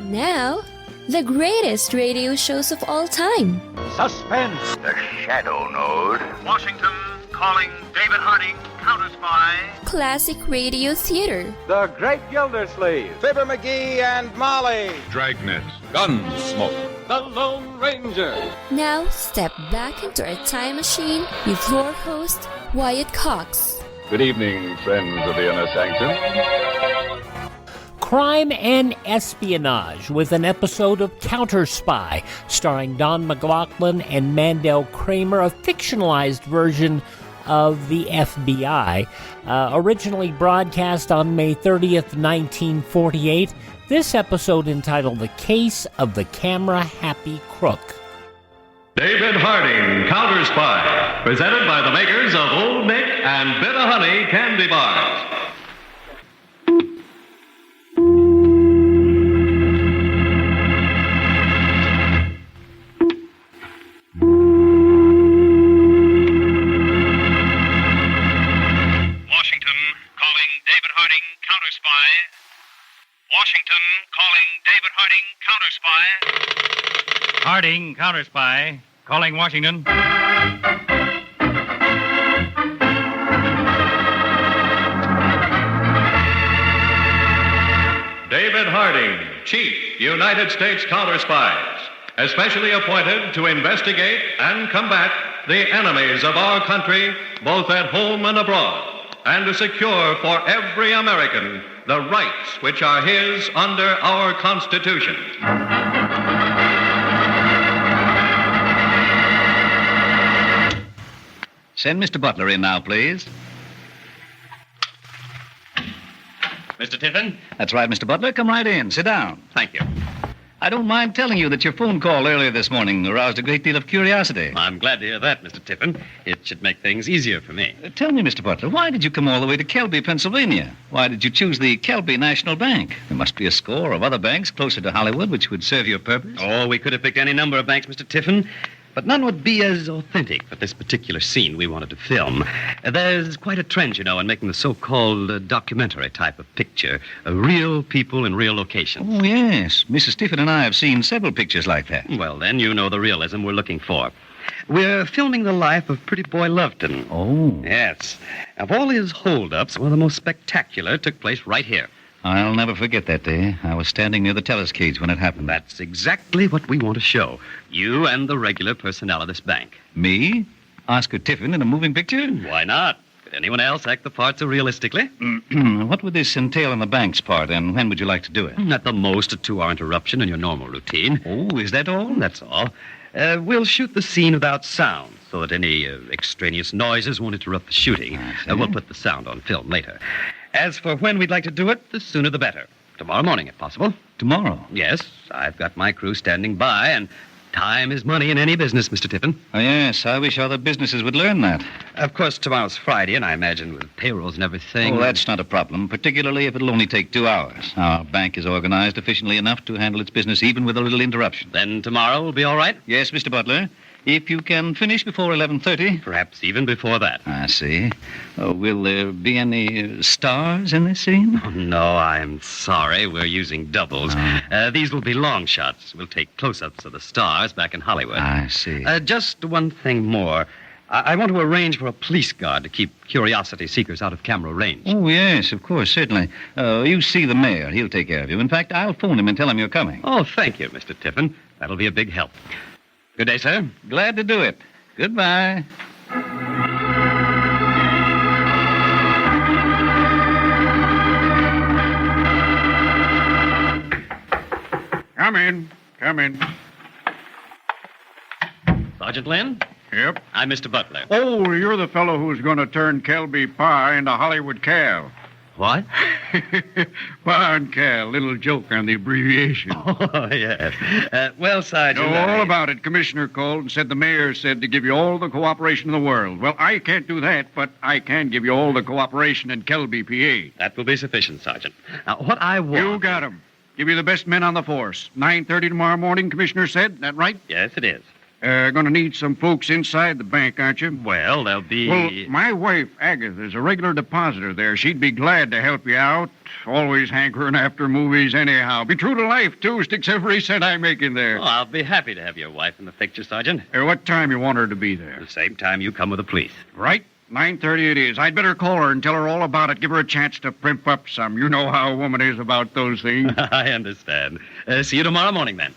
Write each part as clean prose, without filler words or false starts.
Now, the greatest radio shows of all time. Suspense. The Shadow Node. Washington calling David Harding, Counterspy. Classic radio theater. The Great Gildersleeve. Fibber McGee and Molly. Dragnet. Gunsmoke. The Lone Ranger. Now, step back into our time machine with your host, Wyatt Cox. Good evening, friends of the Inner Sanctum. Crime and espionage with an episode of Counterspy, starring Don MacLachlan and Mandel-Kramer, a fictionalized version of the FBI. Originally broadcast on May 30th, 1948, this episode entitled The Case of the Camera Happy Crook. David Harding, Counterspy, presented by the makers of Old Nick and Bit of Honey candy bars. Washington calling David Harding, Counterspy. Washington calling David Harding, Counterspy. Harding, Counterspy, calling Washington. David Harding, Chief, United States Counterspies, especially appointed to investigate and combat the enemies of our country, both at home and abroad, and to secure for every American the rights which are his under our Constitution. Send Mr. Butler in now, please. Mr. Tiffin? That's right, Mr. Butler. Come right in. Sit down. Thank you. I don't mind telling you that your phone call earlier this morning aroused a great deal of curiosity. I'm glad to hear that, Mr. Tiffin. It should make things easier for me. Tell me, Mr. Butler, why did you come all the way to Kelby, Pennsylvania? Why did you choose the Kelby National Bank? There must be a score of other banks closer to Hollywood which would serve your purpose. Oh, we could have picked any number of banks, Mr. Tiffin, but none would be as authentic for this particular scene we wanted to film. There's quite a trend, you know, in making the so-called documentary type of picture. Real people in real locations. Oh, yes. Mrs. Tiffin and I have seen several pictures like that. Well, then, you know the realism we're looking for. We're filming the life of Pretty Boy Loveton. Oh. Yes. Of all his holdups, one of the most spectacular took place right here. I'll never forget that day. I was standing near the teller's cage when it happened. That's exactly what we want to show. You and the regular personnel of this bank. Me? Oscar Tiffin in a moving picture? Why not? Could anyone else act the part so realistically? What would this entail on the bank's part, and when would you like to do it? At the most, a 2-hour interruption in your normal routine. Oh, is that all? That's all. We'll shoot the scene without sound, so that any extraneous noises won't interrupt the shooting. We'll put the sound on film later. As for when we'd like to do it, the sooner the better. Tomorrow morning, if possible. Tomorrow? Yes, I've got my crew standing by, and time is money in any business, Mr. Tiffin. Oh, yes, I wish other businesses would learn that. Of course, tomorrow's Friday, and I imagine with payrolls and everything... Oh, that's not a problem, particularly if it'll only take 2 hours. Our bank is organized efficiently enough to handle its business even with a little interruption. Then tomorrow will be all right? Yes, Mr. Butler. If you can finish before 11:30. Perhaps even before that. I see. Will there be any stars in this scene? Oh, no, I'm sorry. We're using doubles. These will be long shots. We'll take close-ups of the stars back in Hollywood. I see. Just one thing more. I want to arrange for a police guard to keep curiosity seekers out of camera range. Oh, yes, of course, certainly. You see the mayor. He'll take care of you. In fact, I'll phone him and tell him you're coming. Oh, thank you, Mr. Tiffin. That'll be a big help. Good day, sir. Glad to do it. Goodbye. Come in. Come in. Sergeant Lynn? Yep. I'm Mr. Butler. Oh, you're the fellow who's going to turn Kelby Pa into Hollywood Cal. What? Pa and Cal, little joke on the abbreviation. Oh, yes. Well, Sergeant... Know all about it. Commissioner called and said the mayor said to give you all the cooperation in the world. Well, I can't do that, but I can give you all the cooperation in Kelby, PA. That will be sufficient, Sergeant. Now, what I want... You got 'em. Give you the best men on the force. 9:30 tomorrow morning, Commissioner said. That right? Yes, it is. Gonna need some folks inside the bank, aren't you? Well, there'll be... Well, my wife, Agatha, is a regular depositor there. She'd be glad to help you out. Always hankering after movies anyhow. Be true to life, too. Sticks every cent I make in there. Oh, I'll be happy to have your wife in the picture, Sergeant. What time you want her to be there? The same time you come with the police. Right. 9:30 it is. I'd better call her and tell her all about it. Give her a chance to primp up some. You know how a woman is about those things. I understand. See you tomorrow morning, then.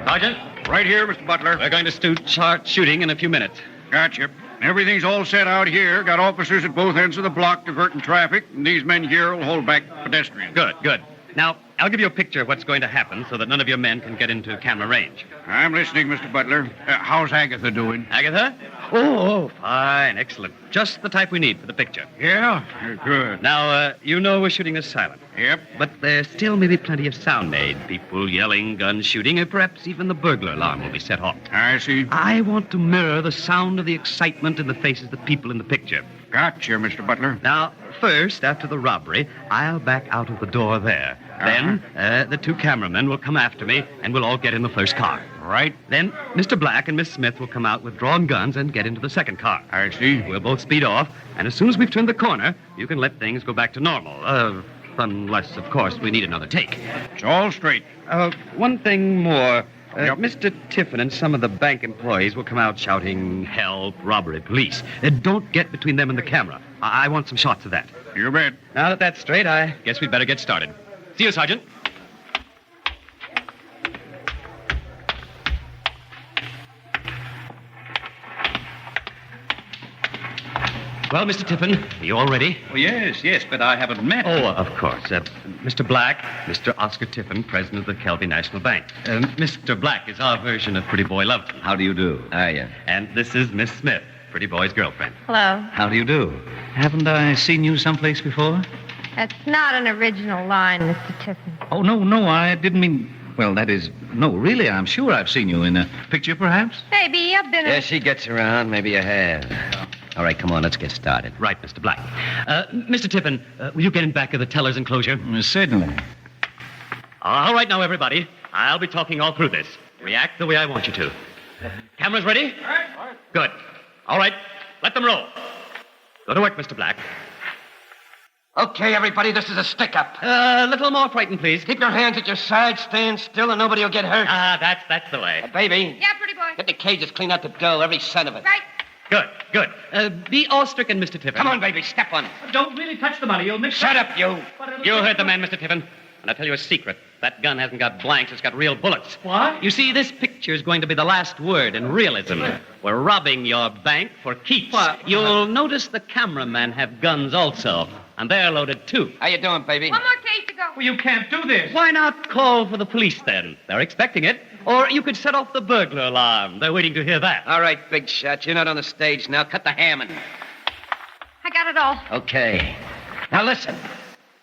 Sergeant? Right here, Mr. Butler. We're going to start shooting in a few minutes. Gotcha. Everything's all set out here. Got officers at both ends of the block diverting traffic, and these men here will hold back pedestrians. Good. Now, I'll give you a picture of what's going to happen so that none of your men can get into camera range. I'm listening, Mr. Butler. How's Agatha doing? Agatha? Oh, fine. Excellent. Just the type we need for the picture. Yeah? Good. Now, you know we're shooting this silent. Yep. But there still may be plenty of sound made. People yelling, guns shooting, and perhaps even the burglar alarm will be set off. I see. I want to mirror the sound of the excitement in the faces of the people in the picture. Gotcha, Mr. Butler. Now, first, after the robbery, I'll back out of the door there. Then, the two cameramen will come after me, and we'll all get in the first car. Right. Then, Mr. Black and Miss Smith will come out with drawn guns and get into the second car. I see. We'll both speed off, and as soon as we've turned the corner, you can let things go back to normal. Unless, of course, we need another take. It's all straight. One thing more. Yep. Mr. Tiffin and some of the bank employees will come out shouting, help, robbery, police. Don't get between them and the camera. I want some shots of that. You bet. Now that that's straight, I guess we'd better get started. See you, Sergeant. Well, Mr. Tiffin, are you all ready? Oh, yes, but I haven't met. Oh, of course. Mr. Black, Mr. Oscar Tiffin, president of the Kelby National Bank. Mr. Black is our version of Pretty Boy Loveton. How do you do? Hiya. And this is Miss Smith, Pretty Boy's girlfriend. Hello. How do you do? Haven't I seen you someplace before? That's not an original line, Mr. Tiffin. Oh, no, I didn't mean... Well, that is... No, really, I'm sure I've seen you in a picture, perhaps. Maybe I've been... Yeah, she gets around. Maybe you have. All right, come on, let's get started. Right, Mr. Black. Mr. Tiffin, will you get in back of the teller's enclosure? Certainly. All right, now, everybody. I'll be talking all through this. React the way I want you to. Cameras ready? All right. Good. All right, let them roll. Go to work, Mr. Black. Okay, everybody, this is a stick-up. A little more frightened, please. Keep your hands at your sides, stand still, and nobody will get hurt. That's the way. Baby. Yeah, pretty boy. Get the cages clean out the dough, every cent of it. Right. Good. Be awe-stricken, Mr. Tiffin. Come on, baby, step on it. Don't really touch the money. You'll mix Shut up, you. You heard the man, Mr. Tiffin. And I'll tell you a secret. That gun hasn't got blanks, it's got real bullets. What? You see, this picture is going to be the last word in realism. We're robbing your bank for keeps. What? You'll notice the cameramen have guns also. And they're loaded, too. How you doing, baby? One more case to go. Well, you can't do this. Why not call for the police, then? They're expecting it. Or you could set off the burglar alarm. They're waiting to hear that. All right, big shot, you're not on the stage now. Cut the hammering. I got it all. Okay. Now listen.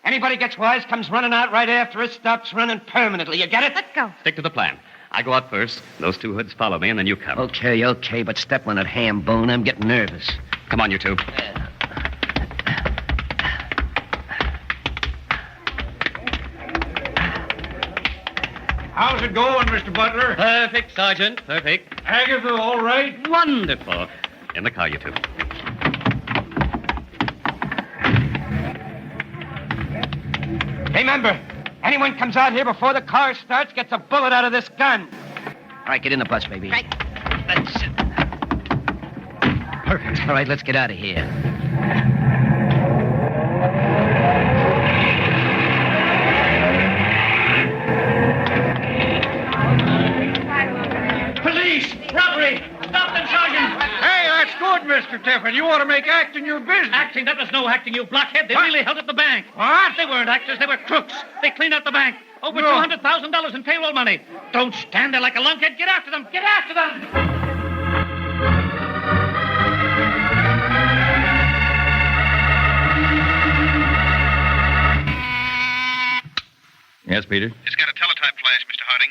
Anybody gets wise, comes running out right after us, stops running permanently. You get it? Let's go. Stick to the plan. I go out first. Those two hoods follow me, and then you come. Okay, but step on that ham bone. I'm getting nervous. Come on, you two. How's it going, Mr. Butler? Perfect, Sergeant. Perfect. Agatha, all right? Wonderful. In the car, you two. Remember, anyone comes out here before the car starts gets a bullet out of this gun. All right, get in the bus, baby. Right. Perfect. All right, let's get out of here. Police! Robbery! Stop them, Sergeant! Hey, that's good, Mr. Tiffin. You ought to make acting your business. Acting? That was no acting, you blockhead. They What? really held at the bank. What? They weren't actors. They were crooks. They cleaned out the bank. Over No. $200,000 in payroll money. Don't stand there like a lunkhead. Get after them. Get after them. Yes, Peter? Just got a teletype flash, Mr. Harding.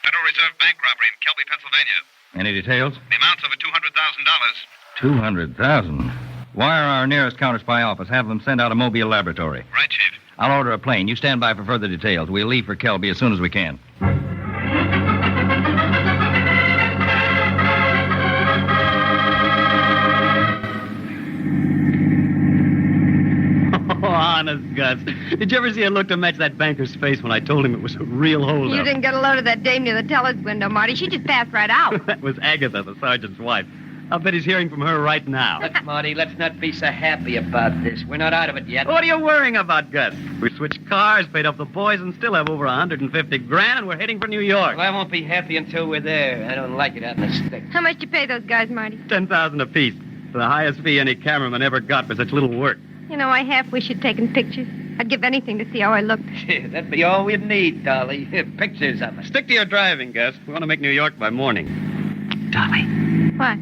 Federal Reserve Bank robbery in Kelby, Pennsylvania. Any details? The amount's over $200,000. 200,000. Wire our nearest Counterspy office. Have them send out a mobile laboratory. Right, Chief. I'll order a plane. You stand by for further details. We'll leave for Kelby as soon as we can. Oh, honest, Gus. Did you ever see a look to match that banker's face when I told him it was a real holdup? You didn't get a load of that dame near the teller's window, Marty. She just passed right out. That was Agatha, the sergeant's wife. I'll bet he's hearing from her right now. Look, Marty, let's not be so happy about this. We're not out of it yet. What are you worrying about, Gus? We switched cars, paid off the boys, and still have over 150 grand, and we're heading for New York. Well, I won't be happy until we're there. I don't like it out in the sticks. How much you pay those guys, Marty? $10,000 apiece. The highest fee any cameraman ever got for such little work. You know, I half wish you'd taken pictures. I'd give anything to see how I looked. That'd be all we'd need, Dolly. Pictures of us. Stick to your driving, Gus. We want to make New York by morning. Dolly, What?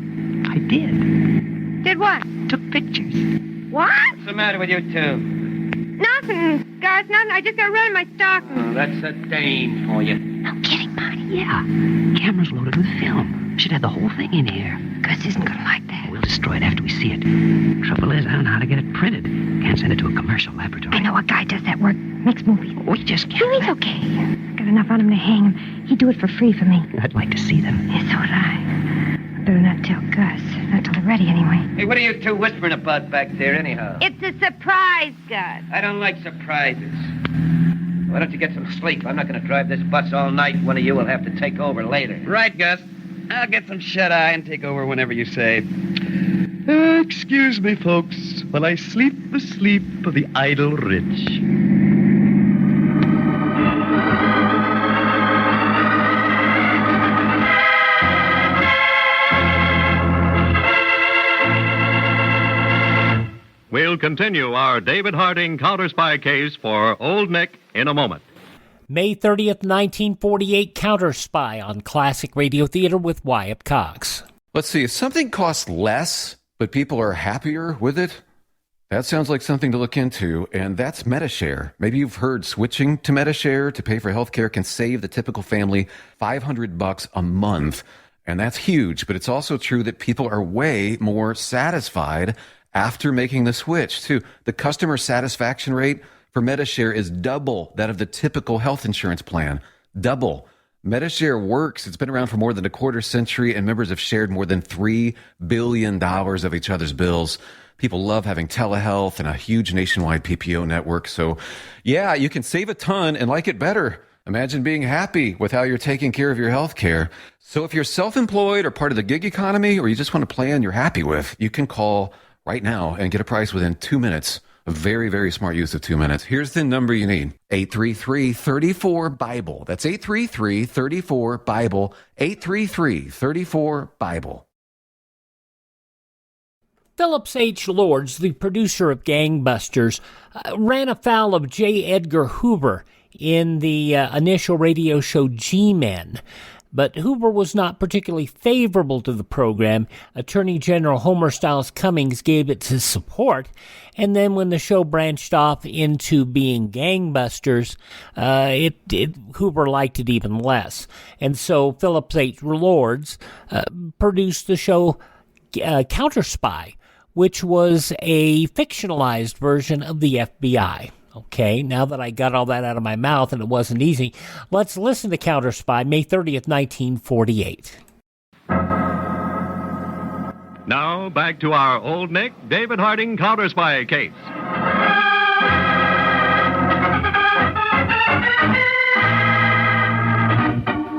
I did. Did what? Took pictures. What? What's the matter with you two? Nothing, guys, nothing. I just got rid of my stockings. Oh, that's a dame for you. No kidding, Marty. Yeah. Camera's loaded with film. Should have the whole thing in here. Gus isn't gonna like that. We'll destroy it after we see it. Trouble is, I don't know how to get it printed. Can't send it to a commercial laboratory. I know a guy does that work. Makes movies. We just can't. No, he's okay. Got enough on him to hang him. He'd do it for free for me. I'd like to see them. Yeah, so would I. Better not tell Gus. Not till they're ready, anyway. Hey, what are you two whispering about back there, anyhow? It's a surprise, Gus. I don't like surprises. Why don't you get some sleep? I'm not going to drive this bus all night. One of you will have to take over later. Right, Gus. I'll get some shut-eye and take over whenever you say. Excuse me, folks, while I sleep the sleep of the idle rich. We'll continue our David Harding Counterspy case for Old Nick in a moment. May 30th, 1948, Counterspy on Classic Radio Theater with Wyatt Cox. Let's see, if something costs less, but people are happier with it, that sounds like something to look into, and that's MediShare. Maybe you've heard switching to MediShare to pay for healthcare can save the typical family $500 a month, and that's huge, but it's also true that people are way more satisfied after making the switch, too. The customer satisfaction rate for MediShare is double that of the typical health insurance plan. Double. MediShare works. It's been around for more than a quarter century, and members have shared more than $3 billion of each other's bills. People love having telehealth and a huge nationwide PPO network. So, yeah, you can save a ton and like it better. Imagine being happy with how you're taking care of your health care. So if you're self-employed or part of the gig economy, or you just want a plan you're happy with, you can call right now and get a price within 2 minutes. A very, very smart use of 2 minutes. Here's the number you need. 833-34-BIBLE. That's 833-34-BIBLE. 833-34-BIBLE. Phillips H. Lords, the producer of Gangbusters, ran afoul of J. Edgar Hoover in the initial radio show G-Men. But Hoover was not particularly favorable to the program. Attorney General Homer Styles Cummings gave it his support, and then when the show branched off into being Gangbusters, Hoover liked it even less. And so Phillips H. Lords produced the show Counterspy, which was a fictionalized version of the FBI. Okay, now that I got all that out of my mouth and it wasn't easy, let's listen to Counterspy, May 30th, 1948. Now, back to our Old Nick, David Harding Counterspy case.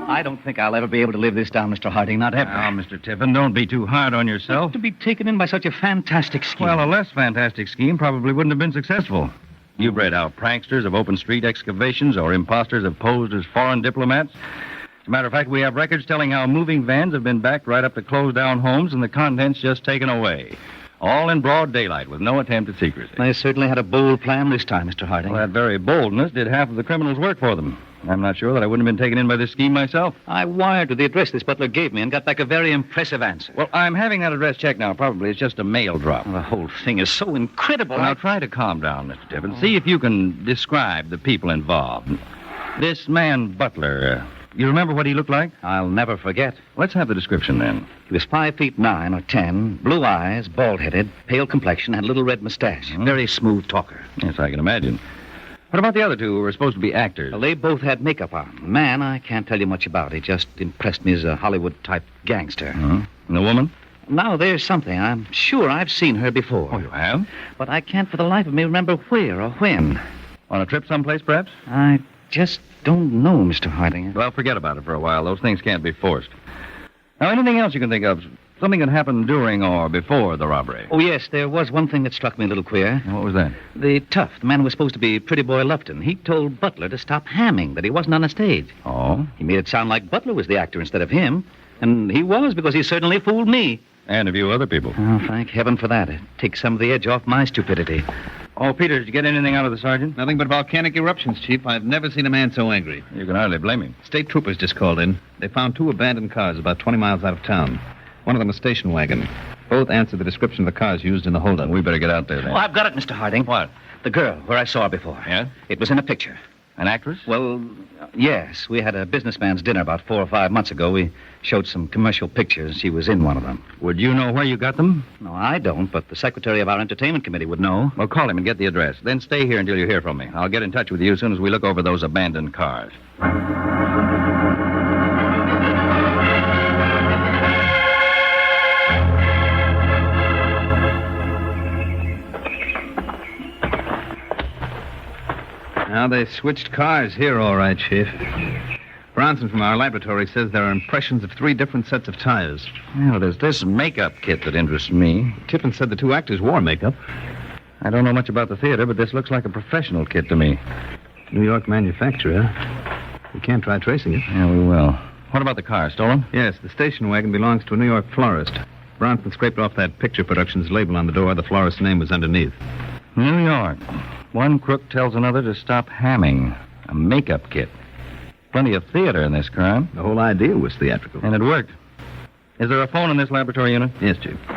I don't think I'll ever be able to live this down, Mr. Harding, not ever. Now, Mr. Tiffin, don't be too hard on yourself. To be taken in by such a fantastic scheme. Well, a less fantastic scheme probably wouldn't have been successful. You've read how pranksters have opened street excavations or imposters have posed as foreign diplomats. As a matter of fact, we have records telling how moving vans have been backed right up to closed-down homes and the contents just taken away. All in broad daylight with no attempt at secrecy. They certainly had a bold plan this time, Mr. Harding. Well, that very boldness did half of the criminals' work for them. I'm not sure that I wouldn't have been taken in by this scheme myself. I wired to the address this butler gave me and got back a very impressive answer. Well, I'm having that address checked now. Probably it's just a mail drop. Well, the whole thing is so incredible. Well, now, try to calm down, Mr. Tiffin. See if you can describe the people involved. This man, Butler, You remember what he looked like? I'll never forget. Let's have the description then. He was 5'9" or 10, blue eyes, bald-headed, pale complexion, had a little red mustache. Very smooth talker. Yes, I can imagine. What about the other two who were supposed to be actors? Well, they both had makeup on. The man, I can't tell you much about. He just impressed me as a Hollywood-type gangster. And the woman? Now, there's something. I'm sure I've seen her before. Oh, you have? But I can't for the life of me remember where or when. On a trip someplace, perhaps? I just don't know, Mr. Harding. Well, forget about it for a while. Those things can't be forced. Now, anything else you can think of? Something that happened during or before the robbery? Oh, yes, there was one thing that struck me a little queer. What was that? The tough, the man who was supposed to be Pretty Boy Lupton, he told Butler to stop hamming, that he wasn't on the stage. Oh? He made it sound like Butler was the actor instead of him. And he was, because he certainly fooled me. And a few other people. Oh, thank heaven for that. It takes some of the edge off my stupidity. Oh, Peter, did you get anything out of the sergeant? Nothing but volcanic eruptions, Chief. I've never seen a man so angry. You can hardly blame him. State troopers just called in. They found 2 abandoned cars about 20 miles out of town. One of them a station wagon. Both answer the description of the cars used in the holdup. We better get out there, then. Oh, I've got it, Mr. Harding. What? The girl, where I saw her before. Yeah? It was in a picture. An actress? Well, yes. We had a businessman's dinner about 4 or 5 months ago. We showed some commercial pictures. She was in one of them. Would you know where you got them? No, I don't, but the secretary of our entertainment committee would know. Well, call him and get the address. Then stay here until you hear from me. I'll get in touch with you as soon as we look over those abandoned cars. Now, they switched cars here, all right, Chief. Bronson from our laboratory says there are impressions of 3 different sets of tires. Well, there's this makeup kit that interests me. Tiffin said the 2 actors wore makeup. I don't know much about the theater, but this looks like a professional kit to me. New York manufacturer. We can't try tracing it. Yeah, we will. What about the car? Stolen? Yes, the station wagon belongs to a New York florist. Bronson scraped off that Picture Productions label on the door. The florist's name was underneath. New York. One crook tells another to stop hamming. A makeup kit. Plenty of theater in this crime. The whole idea was theatrical. And it worked. Is there a phone in this laboratory unit? Yes, Chief. Who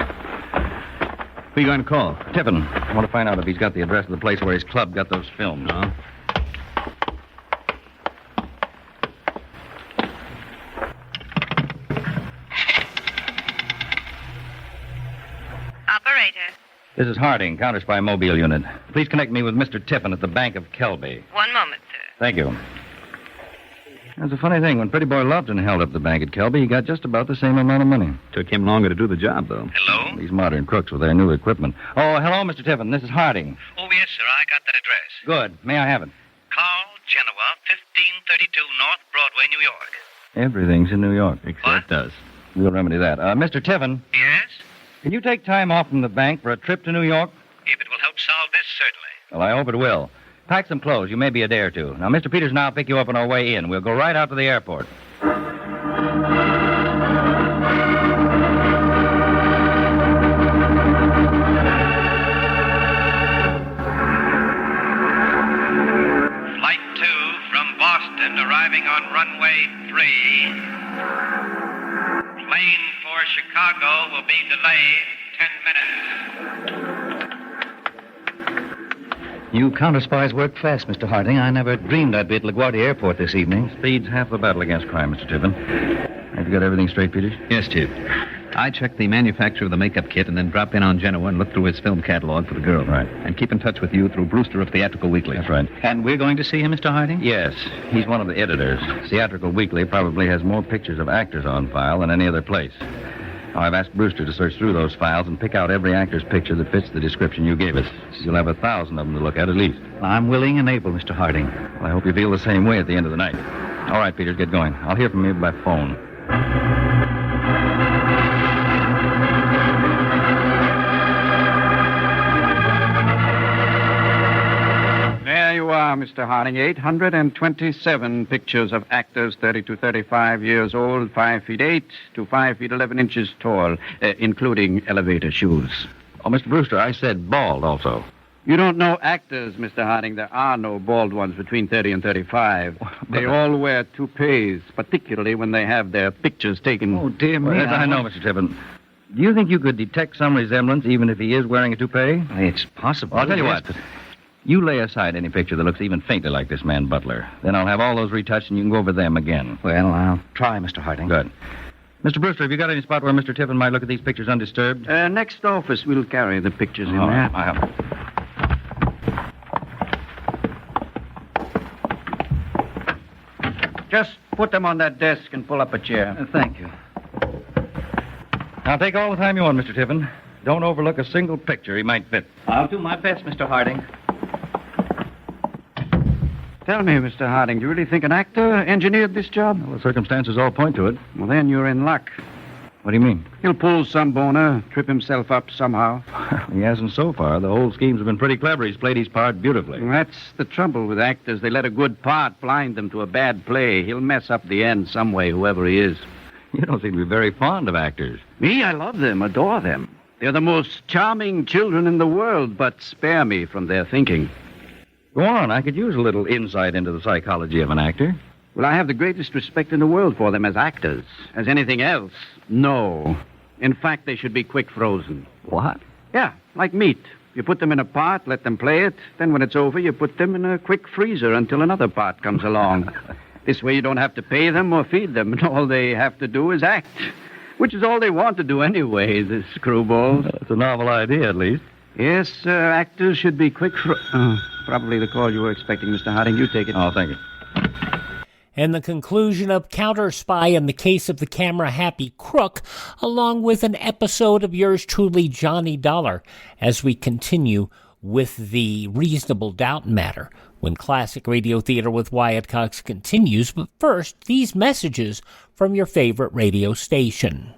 are you going to call? Tiffin. I want to find out if he's got the address of the place where his club got those films. No. Operator. This is Harding, Counterspy Mobile Unit. Please connect me with Mr. Tiffin at the Bank of Kelby. One moment, sir. Thank you. That's a funny thing. When Pretty Boy Lupton held up the bank at Kelby, he got just about the same amount of money. Took him longer to do the job, though. Hello? These modern crooks with their new equipment. Oh, hello, Mr. Tiffin. This is Harding. Oh, yes, sir. I got that address. Good. May I have it? Carl Genoa, 1532 North Broadway, New York. Everything's in New York. Except us. We'll remedy that. Mr. Tiffin. Yes? Can you take time off from the bank for a trip to New York? If it will help solve this, certainly. Well, I hope it will. Pack some clothes. You may be a day or two. Now, Mr. Peters and I'll pick you up on our way in. We'll go right out to the airport. Flight 2 from Boston arriving on runway 3. Plane for Chicago will be delayed 10 minutes. You counterspies work fast, Mr. Harding. I never dreamed I'd be at LaGuardia Airport this evening. Speed's half the battle against crime, Mr. Tiffin. Have you got everything straight, Peters? Yes, Chief. I checked the manufacturer of the makeup kit and then dropped in on Genoa and looked through his film catalog for the girl. Right. And keep in touch with you through Brewster of Theatrical Weekly. That's right. And we're going to see him, Mr. Harding? Yes. He's one of the editors. Theatrical Weekly probably has more pictures of actors on file than any other place. Now, I've asked Brewster to search through those files and pick out every actor's picture that fits the description you gave us. You'll have 1,000 of them to look at least. I'm willing and able, Mr. Harding. Well, I hope you feel the same way at the end of the night. All right, Peters, get going. I'll hear from you by phone. There you are, Mr. Harding. 827 pictures of actors 30 to 35 years old, 5 feet 8 to 5 feet 11 inches tall, including elevator shoes. Oh, Mr. Brewster, I said bald also. You don't know actors, Mr. Harding. There are no bald ones between 30 and 35. They all wear toupees, particularly when they have their pictures taken. Oh, dear me. Well, yes, I know, Mr. Tiffin. Do you think you could detect some resemblance even if he is wearing a toupee? It's possible. Well, I'll tell you yes, what. You lay aside any picture that looks even faintly like this man Butler. Then I'll have all those retouched and you can go over them again. Well, I'll try, Mr. Harding. Good. Mr. Brewster, have you got any spot where Mr. Tiffin might look at these pictures undisturbed? Next office, we'll carry the pictures in there. I'll... Just put them on that desk and pull up a chair. Thank you. Now, take all the time you want, Mr. Tiffin. Don't overlook a single picture he might fit. I'll do my best, Mr. Harding. Tell me, Mr. Harding, do you really think an actor engineered this job? Well, the circumstances all point to it. Well, then you're in luck. What do you mean? He'll pull some boner, trip himself up somehow. He hasn't so far. The whole schemes have been pretty clever. He's played his part beautifully. Well, that's the trouble with actors. They let a good part blind them to a bad play. He'll mess up the end some way, whoever he is. You don't seem to be very fond of actors. Me, I love them, adore them. They're the most charming children in the world, but spare me from their thinking. Go on. I could use a little insight into the psychology of an actor. Well, I have the greatest respect in the world for them as actors. As anything else, no. In fact, they should be quick frozen. What? Yeah, like meat. You put them in a part, let them play it. Then when it's over, you put them in a quick freezer until another part comes along. This way you don't have to pay them or feed them, and all they have to do is act. Which is all they want to do anyway, the screwballs. Well, it's a novel idea, at least. Yes, actors should be quick probably the call you were expecting, Mr. Harding. You take it. Oh, thank you. And the conclusion of Counterspy in the case of the Camera Happy Crook, along with an episode of yours truly, Johnny Dollar, as we continue with the reasonable doubt matter when Classic Radio Theater with Wyatt Cox continues. But first, these messages from your favorite radio station.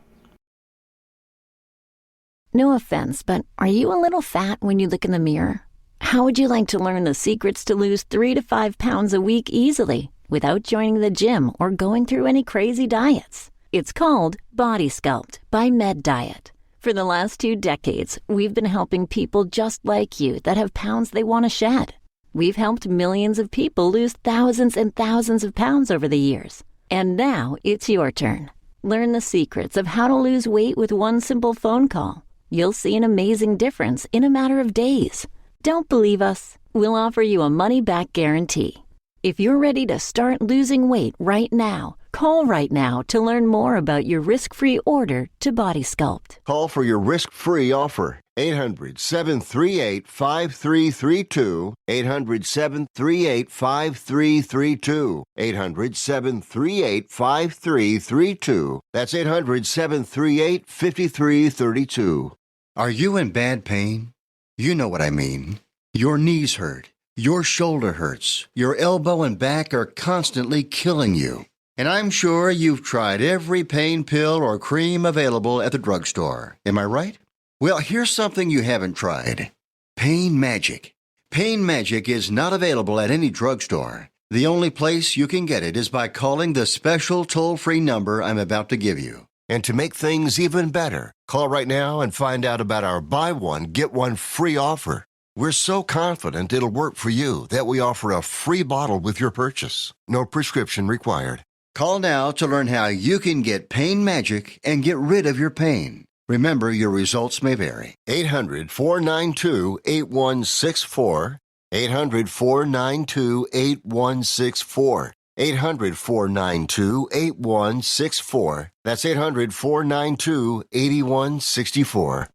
No offense, but are you a little fat when you look in the mirror? How would you like to learn the secrets to lose 3 to 5 pounds a week easily without joining the gym or going through any crazy diets? It's called Body Sculpt by Med Diet. For the last 2 decades, we've been helping people just like you that have pounds they want to shed. We've helped millions of people lose thousands and thousands of pounds over the years. And now it's your turn. Learn the secrets of how to lose weight with one simple phone call. You'll see an amazing difference in a matter of days. Don't believe us? We'll offer you a money-back guarantee. If you're ready to start losing weight right now, call right now to learn more about your risk-free order to Body Sculpt. Call for your risk-free offer. 800-738-5332. 800-738-5332. 800-738-5332. That's 800-738-5332. Are you in bad pain? You know what I mean. Your knees hurt. Your shoulder hurts. Your elbow and back are constantly killing you. And I'm sure you've tried every pain pill or cream available at the drugstore. Am I right? Well, here's something you haven't tried. Pain Magic. Pain Magic is not available at any drugstore. The only place you can get it is by calling the special toll-free number I'm about to give you. And to make things even better, call right now and find out about our buy one, get one free offer. We're so confident it'll work for you that we offer a free bottle with your purchase. No prescription required. Call now to learn how you can get Pain Magic and get rid of your pain. Remember, your results may vary. 800-492-8164. 800-492-8164. 800-492-8164. That's 800-492-8164.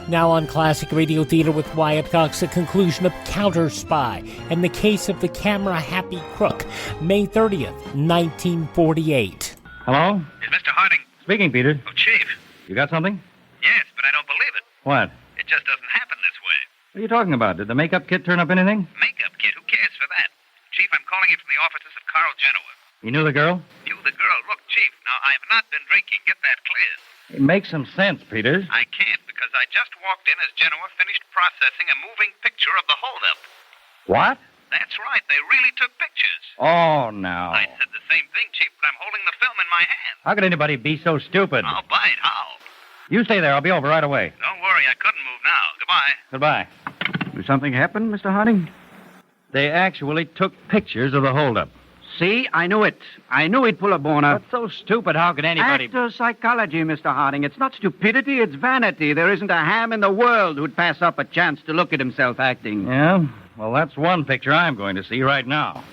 Now on Classic Radio Theater with Wyatt Cox, the conclusion of Counterspy and the case of the Camera Happy Crook, May 30th, 1948. Hello? Is Mr. Harding? Speaking, Peter. Oh, Chief. You got something? Yes, but I don't believe it. What? It just doesn't happen this way. What are you talking about? Did the makeup kit turn up anything? Makeup kit? Who cares for that? Chief, I'm calling you from the offices of Carl Genoa. You knew the girl? You, the girl. Look, Chief, now, I have not been drinking. Get that clear. It makes some sense, Peters. I can't, because I just walked in as Genoa finished processing a moving picture of the holdup. What? That's right. They really took pictures. Oh, no. I said the same thing, Chief, but I'm holding the film in my hand. How could anybody be so stupid? I'll bite. How? You stay there. I'll be over right away. Don't worry. I couldn't move now. Goodbye. Goodbye. Did something happen, Mr. Harding? They actually took pictures of the holdup. See, I knew it. I knew he'd pull a boner. That's so stupid. How could anybody... Actor psychology, Mr. Harding. It's not stupidity, it's vanity. There isn't a ham in the world who'd pass up a chance to look at himself acting. Yeah? Well, that's one picture I'm going to see right now.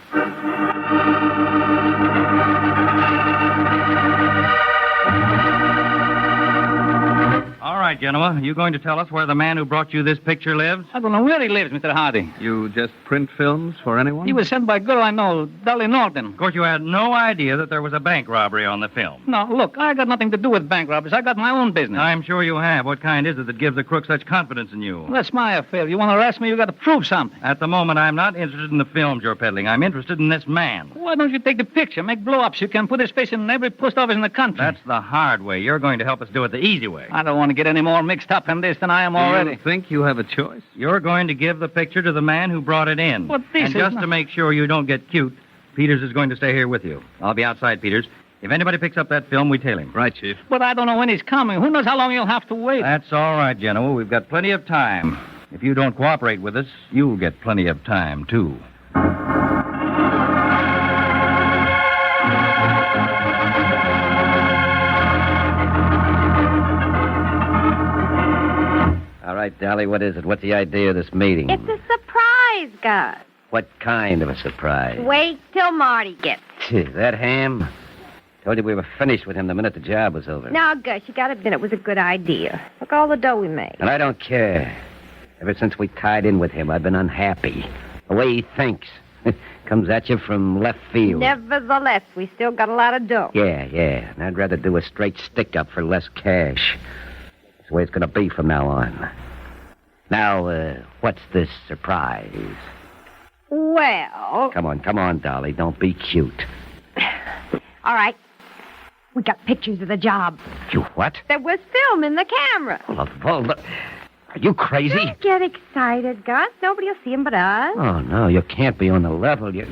All right, gentlemen, are you going to tell us where the man who brought you this picture lives? I don't know where he lives, Mr. Harding. You just print films for anyone? He was sent by a girl I know, Dolly Norton. Of course, you had no idea that there was a bank robbery on the film. No, look, I got nothing to do with bank robberies. I got my own business. I'm sure you have. What kind is it that gives the crook such confidence in you? Well, that's my affair. You want to arrest me, you got to prove something. At the moment, I'm not interested in the films you're peddling. I'm interested in this man. Why don't you take the picture, make blow-ups? You can put his face in every post office in the country. That's the hard way. You're going to help us do it the easy way. I don't want to get any more mixed up in this than I am already. You think you have a choice? You're going to give the picture to the man who brought it in. But this and is just not... to make sure you don't get cute, Peters is going to stay here with you. I'll be outside, Peters. If anybody picks up that film, we tail him. Right, Chief. But I don't know when he's coming. Who knows how long you'll have to wait? That's all right, General. We've got plenty of time. If you don't cooperate with us, you'll get plenty of time, too. All right, Dolly, what is it? What's the idea of this meeting? It's a surprise, Gus. What kind of a surprise? Wait till Marty gets That ham? Told you we were finished with him the minute the job was over. Now, Gus, you gotta admit it was a good idea. Look all the dough we made. And I don't care. Ever since we tied in with him, I've been unhappy. The way he thinks. Comes at you from left field. Nevertheless, we still got a lot of dough. Yeah. And I'd rather do a straight stick-up for less cash. That's the way it's going to be from now on. Now, what's this surprise? Well... Come on, Dolly. Don't be cute. All right. We got pictures of the job. You what? There was film in the camera. Well, look. Are you crazy? Don't get excited, Gus. Nobody will see him but us. Oh, no, you can't be on the level. You're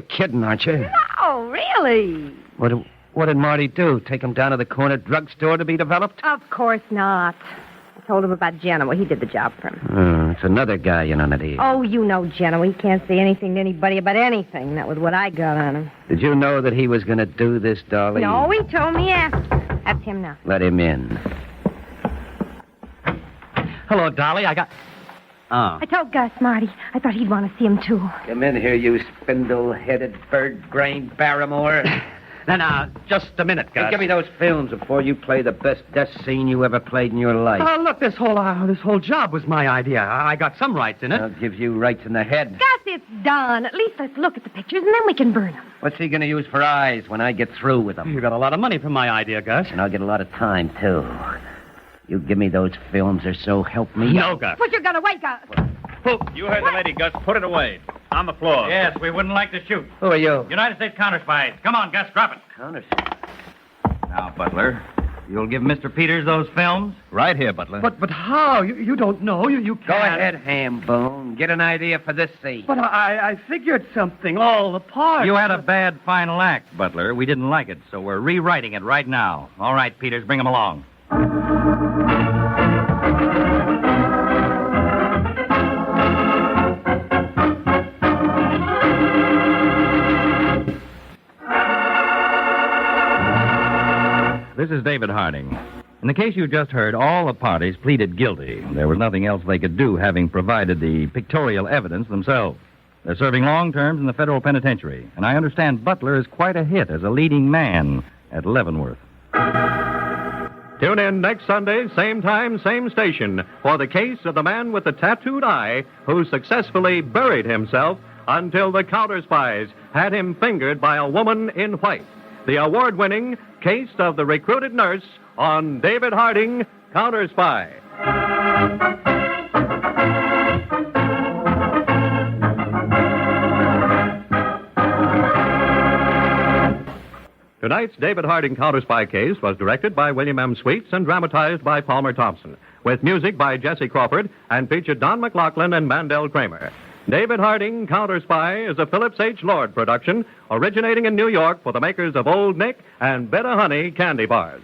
kidding, aren't you? No, really. What did Marty do? Take him down to the corner drugstore to be developed? Of course not. I told him about Genoa. He did the job for him. It's another guy you know that he... Oh, you know Genoa. He can't say anything to anybody about anything. That was what I got on him. Did you know that he was going to do this, Dolly? No, he told me after. That's him now. Let him in. Hello, Dolly. I I told Gus, Marty. I thought he'd want to see him, too. Come in here, you spindle-headed, bird-brained Barrymore. Now, just a minute, Gus. Hey, give me those films before you play the best death scene you ever played in your life. Look, this whole job was my idea. I got some rights in it. I'll give you rights in the head. Gus, it's done. At least let's look at the pictures, and then we can burn them. What's he going to use for eyes when I get through with them? You got a lot of money from my idea, Gus. And I'll get a lot of time, too. You give me those films or so help me. No, Gus. Put your gun away, Gus. You heard the lady, Gus. Put it away. On the floor. Yes, we wouldn't like to shoot. Who are you? United States Counterspy. Come on, Gus, drop it. Counterspy. Now, Butler, you'll give Mr. Peters those films? Right here, Butler. But how? You don't know. You can't. Go ahead, Hambone. Get an idea for this scene. But I figured something. All the parts. You had a bad final act, Butler. We didn't like it, so we're rewriting it right now. All right, Peters, bring him along. This is David Harding. In the case you just heard, all the parties pleaded guilty. There was nothing else they could do, having provided the pictorial evidence themselves. They're serving long terms in the federal penitentiary, and I understand Butler is quite a hit as a leading man at Leavenworth. Tune in next Sunday, same time, same station, for the case of the man with the tattooed eye who successfully buried himself until the counterspies had him fingered by a woman in white. The award-winning Case of the Recruited Nurse on David Harding, Counterspy. Tonight's David Harding Counterspy case was directed by William M. Sweets and dramatized by Palmer Thompson, with music by Jesse Crawford and featured don-maclaughlin and mandel-kramer. David Harding, Counterspy, is a Phillips H. Lord production, originating in New York for the makers of Old Nick and Better Honey candy bars.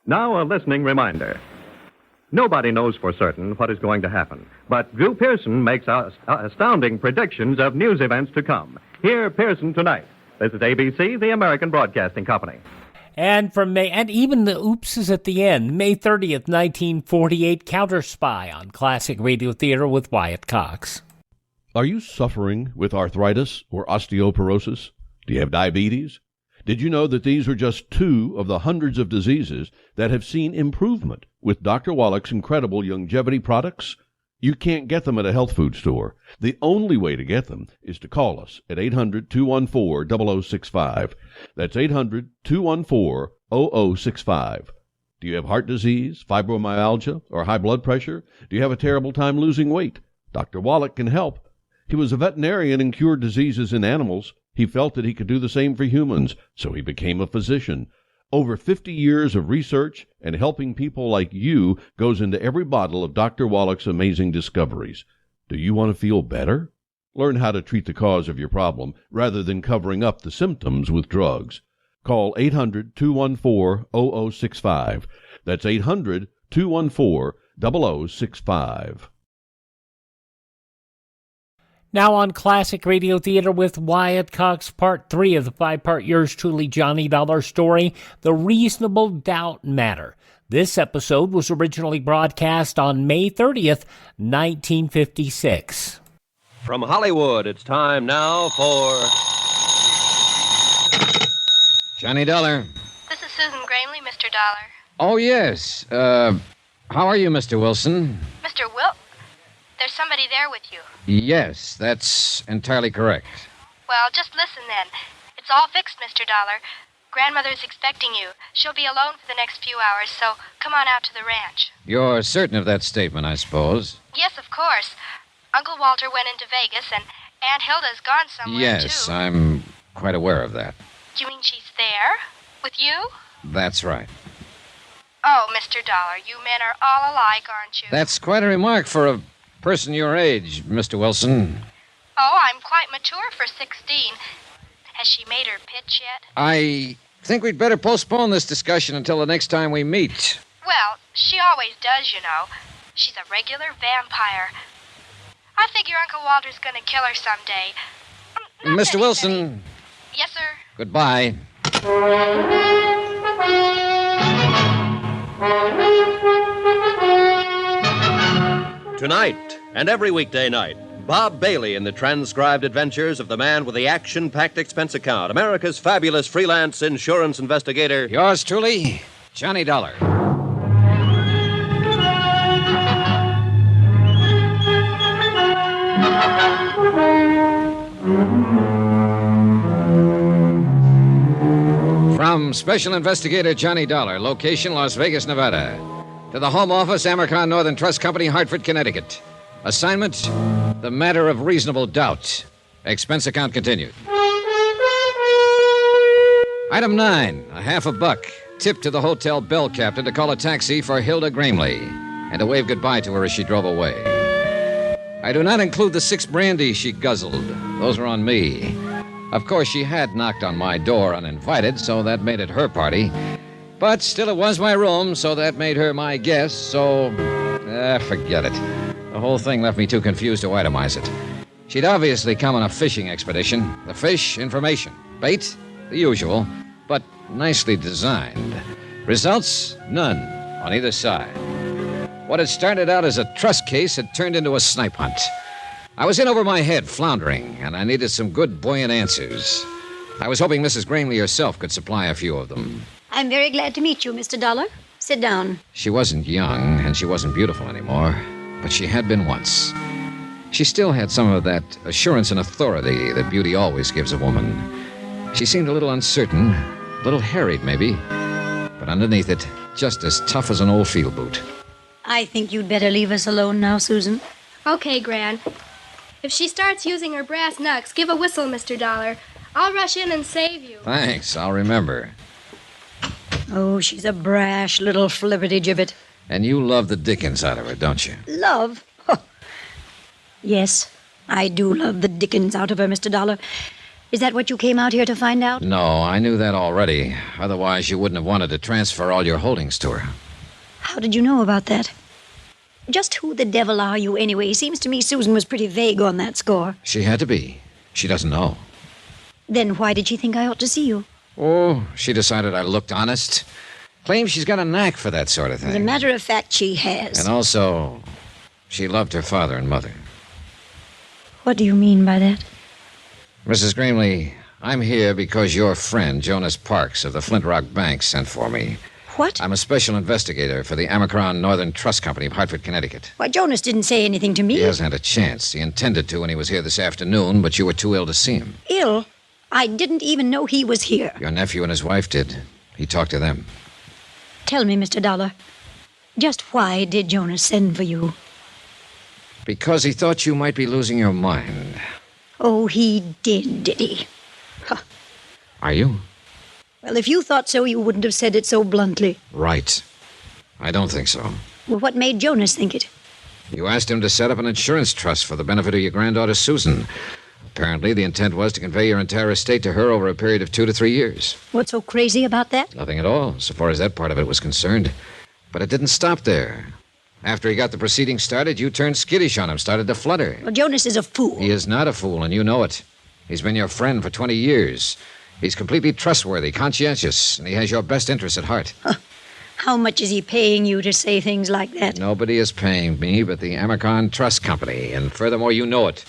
Now, a listening reminder. Nobody knows for certain what is going to happen, but Drew Pearson makes astounding predictions of news events to come. Hear Pearson tonight. This is ABC, the American Broadcasting Company. And even the oops is at the end. May 30th, 1948, Counterspy on Classic Radio Theater with Wyatt Cox. Are you suffering with arthritis or osteoporosis? Do you have diabetes? Did you know that these are just 2 of the hundreds of diseases that have seen improvement with Dr. Wallach's incredible longevity products? You can't get them at a health food store. The only way to get them is to call us at 800-214-0065. That's 800-214-0065. Do you have heart disease, fibromyalgia, or high blood pressure? Do you have a terrible time losing weight? Dr. Wallach can help. He was a veterinarian and cured diseases in animals. He felt that he could do the same for humans, so he became a physician. Over 50 years of research and helping people like you goes into every bottle of Dr. Wallach's amazing discoveries. Do you want to feel better? Learn how to treat the cause of your problem rather than covering up the symptoms with drugs. Call 800-214-0065. That's 800-214-0065. Now on Classic Radio Theater with Wyatt Cox, Part 3 of the 5-part Yours Truly Johnny Dollar story, The Reasonable Doubt Matter. This episode was originally broadcast on May 30th, 1956. From Hollywood, it's time now for Johnny Dollar. This is Susan Gramley, Mr. Dollar. Oh, yes. How are you, Mr. Wilson? Mr. There's somebody there with you. Yes, that's entirely correct. Well, just listen then. It's all fixed, Mr. Dollar. Grandmother's expecting you. She'll be alone for the next few hours, so come on out to the ranch. You're certain of that statement, I suppose? Yes, of course. Uncle Walter went into Vegas, and Aunt Hilda's gone somewhere, Yes, too. I'm quite aware of that. Do you mean she's there? With you? That's right. Oh, Mr. Dollar, you men are all alike, aren't you? That's quite a remark for a person your age, Mr. Wilson. Oh, I'm quite mature for 16. Has she made her pitch yet? I think we'd better postpone this discussion until the next time we meet. Well, she always does, you know. She's a regular vampire. I figure Uncle Walter's gonna kill her someday. Mr. Wilson. Yes, sir. Goodbye. Tonight and every weekday night, Bob Bailey in the transcribed adventures of the man with the action-packed expense account, America's fabulous freelance insurance investigator. Yours truly, Johnny Dollar. From Special Investigator Johnny Dollar, location Las Vegas, Nevada. To the Home Office, Amercon Northern Trust Company, Hartford, Connecticut. Assignment, the matter of reasonable doubt. Expense account continued. Item 9, $50. Tip to the hotel bell captain to call a taxi for Hilda Gramley and to wave goodbye to her as she drove away. I do not include the 6 brandies she guzzled. Those are on me. Of course, she had knocked on my door uninvited, so that made it her party. But still, it was my room, so that made her my guest, so... forget it. The whole thing left me too confused to itemize it. She'd obviously come on a fishing expedition. The fish, information. Bait, the usual, but nicely designed. Results, none on either side. What had started out as a trust case had turned into a snipe hunt. I was in over my head, floundering, and I needed some good, buoyant answers. I was hoping Mrs. Gramley herself could supply a few of them. I'm very glad to meet you, Mr. Dollar. Sit down. She wasn't young, and she wasn't beautiful anymore, but she had been once. She still had some of that assurance and authority that beauty always gives a woman. She seemed a little uncertain, a little harried, maybe, but underneath it, just as tough as an old field boot. I think you'd better leave us alone now, Susan. Okay, Gran. If she starts using her brass knucks, give a whistle, Mr. Dollar. I'll rush in and save you. Thanks, I'll remember. Oh, she's a brash little flibberty-gibbet. And you love the dickens out of her, don't you? Love? Huh. Yes, I do love the dickens out of her, Mr. Dollar. Is that what you came out here to find out? No, I knew that already. Otherwise, you wouldn't have wanted to transfer all your holdings to her. How did you know about that? Just who the devil are you, anyway? Seems to me Susan was pretty vague on that score. She had to be. She doesn't know. Then why did she think I ought to see you? Oh, she decided I looked honest. Claims she's got a knack for that sort of thing. As a matter of fact, she has. And also, she loved her father and mother. What do you mean by that? Mrs. Gramley, I'm here because your friend, Jonas Parks of the Flint Rock Bank, sent for me. What? I'm a special investigator for the Amacron Northern Trust Company of Hartford, Connecticut. Why, Jonas didn't say anything to me. He hasn't had a chance. He intended to when he was here this afternoon, but you were too ill to see him. Ill? I didn't even know he was here. Your nephew and his wife did. He talked to them. Tell me, Mr. Dollar, just why did Jonas send for you? Because he thought you might be losing your mind. Oh, he did he? Huh. Are you? Well, if you thought so, you wouldn't have said it so bluntly. Right. I don't think so. Well, what made Jonas think it? You asked him to set up an insurance trust for the benefit of your granddaughter, Susan. Apparently, the intent was to convey your entire estate to her over a period of 2 to 3 years. What's so crazy about that? Nothing at all, so far as that part of it was concerned. But it didn't stop there. After he got the proceedings started, you turned skittish on him, started to flutter. Well, Jonas is a fool. He is not a fool, and you know it. He's been your friend for 20 years. He's completely trustworthy, conscientious, and he has your best interests at heart. Huh. How much is he paying you to say things like that? Nobody is paying me but the Amacron Trust Company, and furthermore, you know it.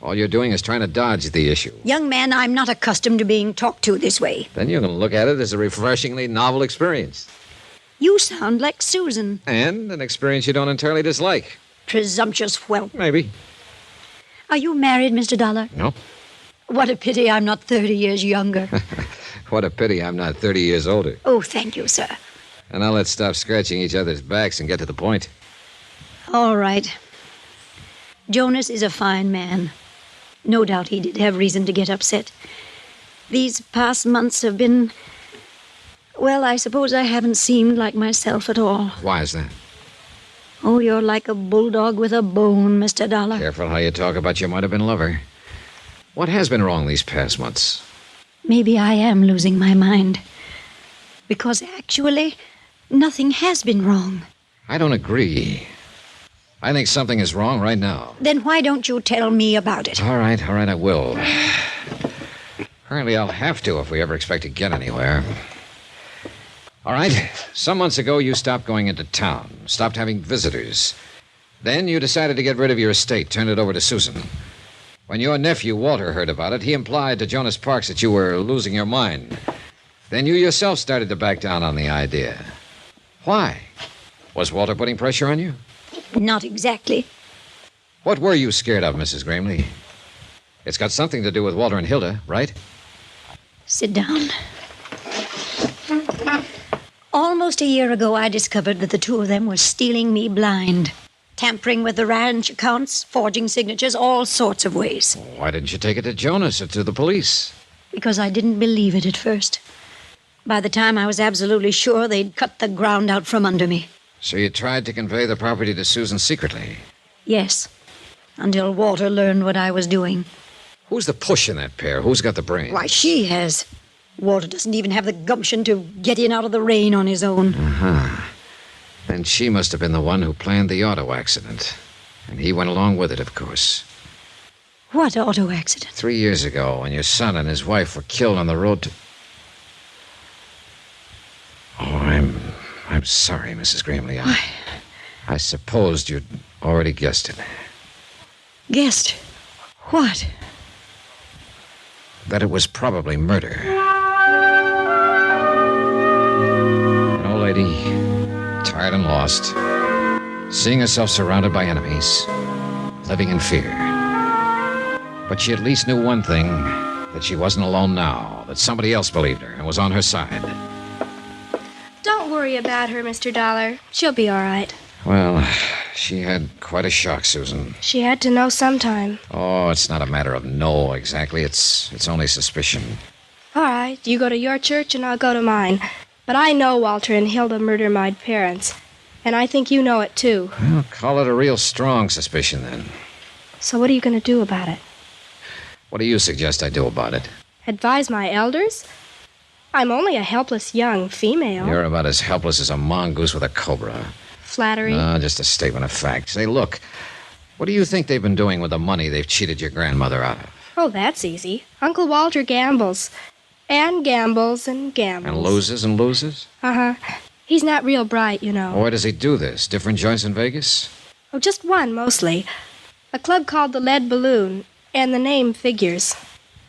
All you're doing is trying to dodge the issue. Young man, I'm not accustomed to being talked to this way. Then you can look at it as a refreshingly novel experience. You sound like Susan. And an experience you don't entirely dislike. Presumptuous whelp. Maybe. Are you married, Mr. Dollar? No. What a pity I'm not 30 years younger. What a pity I'm not 30 years older. Oh, thank you, sir. And now let's stop scratching each other's backs and get to the point. All right. Jonas is a fine man. No doubt he did have reason to get upset. These past months have been... Well, I suppose I haven't seemed like myself at all. Why is that? Oh, you're like a bulldog with a bone, Mr. Dollar. Careful how you talk about your might-have-been lover. What has been wrong these past months? Maybe I am losing my mind. Because actually, nothing has been wrong. I don't agree. I think something is wrong right now. Then why don't you tell me about it? All right, I will. Apparently I'll have to if we ever expect to get anywhere. All right, some months ago you stopped going into town, stopped having visitors. Then you decided to get rid of your estate, turned it over to Susan. When your nephew, Walter, heard about it, he implied to Jonas Parks that you were losing your mind. Then you yourself started to back down on the idea. Why? Was Walter putting pressure on you? Not exactly. What were you scared of, Mrs. Gramley? It's got something to do with Walter and Hilda, right? Sit down. Almost a year ago, I discovered that the two of them were stealing me blind. Tampering with the ranch accounts, forging signatures, all sorts of ways. Why didn't you take it to Jonas or to the police? Because I didn't believe it at first. By the time I was absolutely sure, they'd cut the ground out from under me. So you tried to convey the property to Susan secretly? Yes, until Walter learned what I was doing. Who's the push in that pair? Who's got the brains? Why, she has. Walter doesn't even have the gumption to get in out of the rain on his own. Uh-huh. Then she must have been the one who planned the auto accident. And he went along with it, of course. What auto accident? 3 years ago, when your son and his wife were killed on the road to... Oh, I'm sorry, Mrs. Gramley. I supposed you'd already guessed it. Guessed? What? That it was probably murder. An old lady, tired and lost, seeing herself surrounded by enemies, living in fear. But she at least knew one thing, that she wasn't alone now, that somebody else believed her and was on her side. Don't worry about her, Mr. Dollar. She'll be all right. Well, she had quite a shock, Susan. She had to know sometime. Oh, it's not a matter of no, exactly. It's only suspicion. All right, you go to your church and I'll go to mine. But I know Walter and Hilda murdered my parents. And I think you know it, too. Well, call it a real strong suspicion, then. So what are you going to do about it? What do you suggest I do about it? Advise my elders? I'm only a helpless young female. You're about as helpless as a mongoose with a cobra. Flattery? No, just a statement of fact. Say, look, what do you think they've been doing with the money they've cheated your grandmother out of? Oh, that's easy. Uncle Walter gambles. And gambles and gambles. And loses and loses? Uh-huh. He's not real bright, you know. Why does he do this? Different joints in Vegas? Oh, just one, mostly. A club called the Lead Balloon, and the name figures.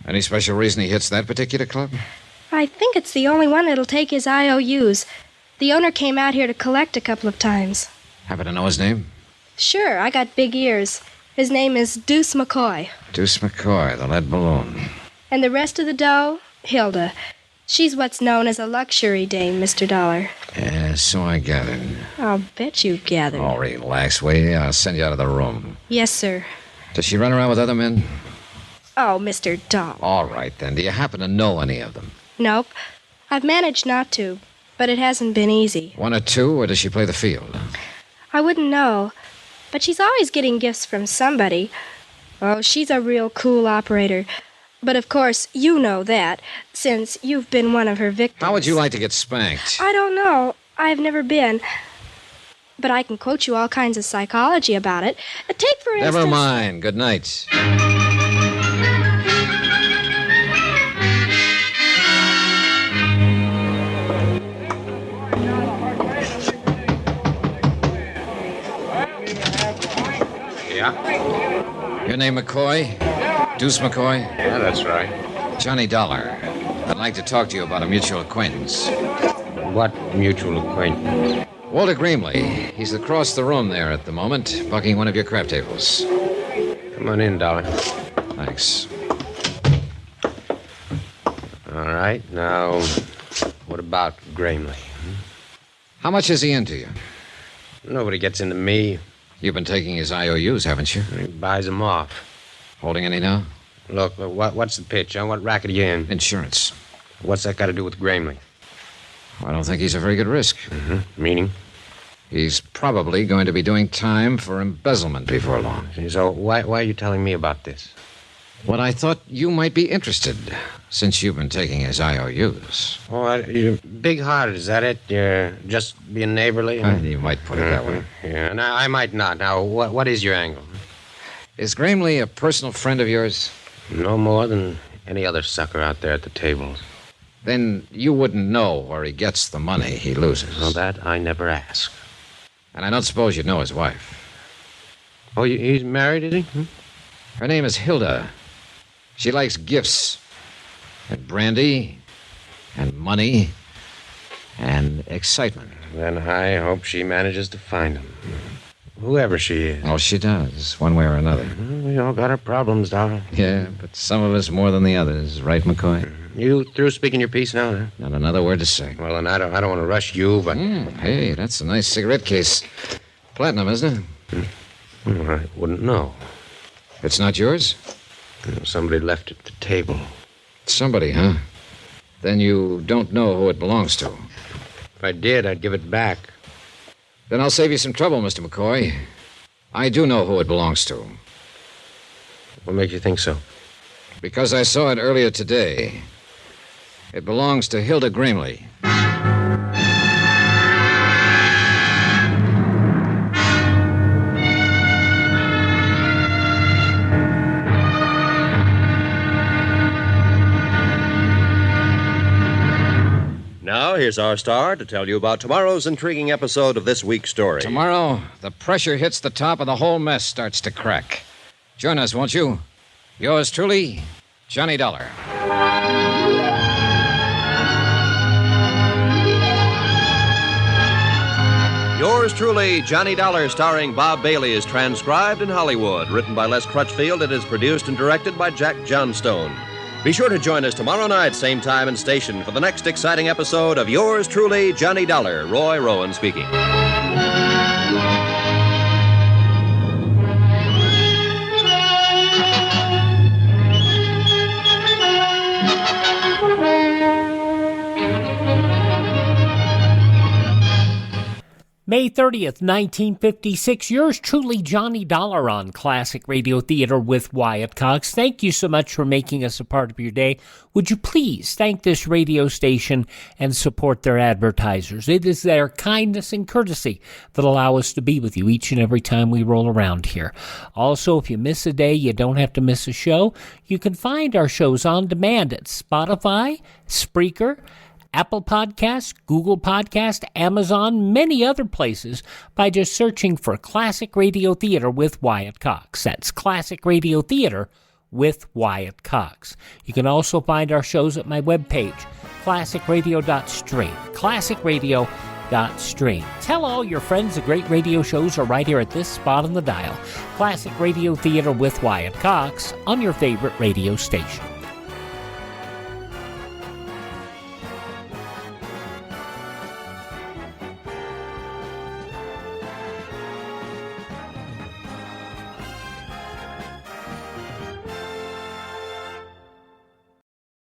Any special reason he hits that particular club? I think it's the only one that'll take his IOUs. The owner came out here to collect a couple of times. Happen to know his name? Sure, I got big ears. His name is Deuce McCoy. Deuce McCoy, the lead balloon. And the rest of the dough? Hilda. She's what's known as a luxury dame, Mr. Dollar. Yeah, so I gathered. I'll bet you gathered. Oh, relax, will you? I'll send you out of the room. Yes, sir. Does she run around with other men? Oh, Mr. Dollar. All right, then. Do you happen to know any of them? Nope. I've managed not to, but it hasn't been easy. One or two, or does she play the field? I wouldn't know. But she's always getting gifts from somebody. Oh, she's a real cool operator. But of course, you know that, since you've been one of her victims. How would you like to get spanked? I don't know. I've never been. But I can quote you all kinds of psychology about it. Take, for instance... Never mind. Good night. Yeah? Your name McCoy? Deuce McCoy? Yeah, that's right. Johnny Dollar. I'd like to talk to you about a mutual acquaintance. What mutual acquaintance? Walter Gramley. He's across the room there at the moment, bucking one of your crap tables. Come on in, Dollar. Thanks. All right, now, what about Gramley? How much is he into you? Nobody gets into me. You've been taking his IOUs, haven't you? He buys them off. Holding any now? Look, what's the pitch? Huh? What racket are you in? Insurance. What's that got to do with Gramley? I don't think he's a very good risk. Mm-hmm. Meaning? He's probably going to be doing time for embezzlement before long. So why are you telling me about this? Well, I thought you might be interested, since you've been taking his IOUs. Oh, you're big-hearted, is that it? You're just being neighborly? You might put it that way. Yeah, now, I might not. Now, what is your angle? Is Gramley a personal friend of yours? No more than any other sucker out there at the tables. Then you wouldn't know where he gets the money he loses. Well, that I never ask. And I don't suppose you'd know his wife. Oh, he's married, is he? Her name is Hilda. She likes gifts and brandy and money and excitement. Then I hope she manages to find him. Whoever she is. Oh, she does, one way or another. We all got our problems, Dollar. Yeah, but some of us more than the others, right, McCoy? You through speaking your piece now, huh? Not another word to say. Well, then I don't want to rush you, but... Hey, that's a nice cigarette case. Platinum, isn't it? I wouldn't know. It's not yours? Somebody left it at the table. Somebody, huh? Then you don't know who it belongs to. If I did, I'd give it back. Then I'll save you some trouble, Mr. McCoy. I do know who it belongs to. What makes you think so? Because I saw it earlier today. It belongs to Hilda Gramley. Now, here's our star to tell you about tomorrow's intriguing episode of this week's story. Tomorrow, the pressure hits the top and the whole mess starts to crack. Join us, won't you? Yours truly, Johnny Dollar. Yours truly, Johnny Dollar, starring Bob Bailey, is transcribed in Hollywood. Written by Les Crutchfield, it is produced and directed by Jack Johnstone. Be sure to join us tomorrow night, same time and station, for the next exciting episode of Yours truly, Johnny Dollar. Roy Rowan speaking. May 30th, 1956. Yours truly, Johnny Dollar on Classic Radio Theater with Wyatt Cox. Thank you so much for making us a part of your day. Would you please thank this radio station and support their advertisers? It is their kindness and courtesy that allow us to be with you each and every time we roll around here. Also, if you miss a day, you don't have to miss a show. You can find our shows on demand at Spotify, Spreaker, Apple Podcasts, Google Podcasts, Amazon, many other places by just searching for Classic Radio Theater with Wyatt Cox. That's Classic Radio Theater with Wyatt Cox. You can also find our shows at my webpage, classicradio.stream. Classicradio.stream. Tell all your friends the great radio shows are right here at this spot on the dial. Classic Radio Theater with Wyatt Cox on your favorite radio station.